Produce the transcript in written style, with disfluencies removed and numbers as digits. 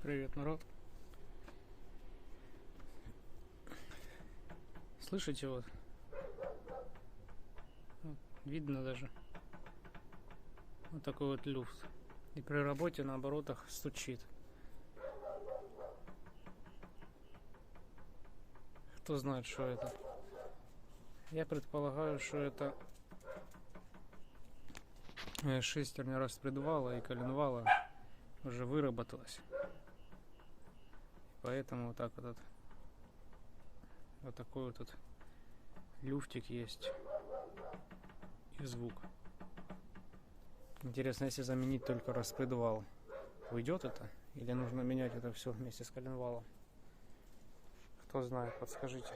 Привет, народ. Слышите, вот видно даже вот такой вот люфт. И при работе на оборотах стучит. Кто знает, что это? Я предполагаю, что это шестерня распредвала и коленвала уже выработалась. Поэтому вот так вот такой вот тут люфтик есть и звук. Интересно, если заменить только распредвал, уйдет это? Или нужно менять это все вместе с коленвалом? Кто знает, подскажите.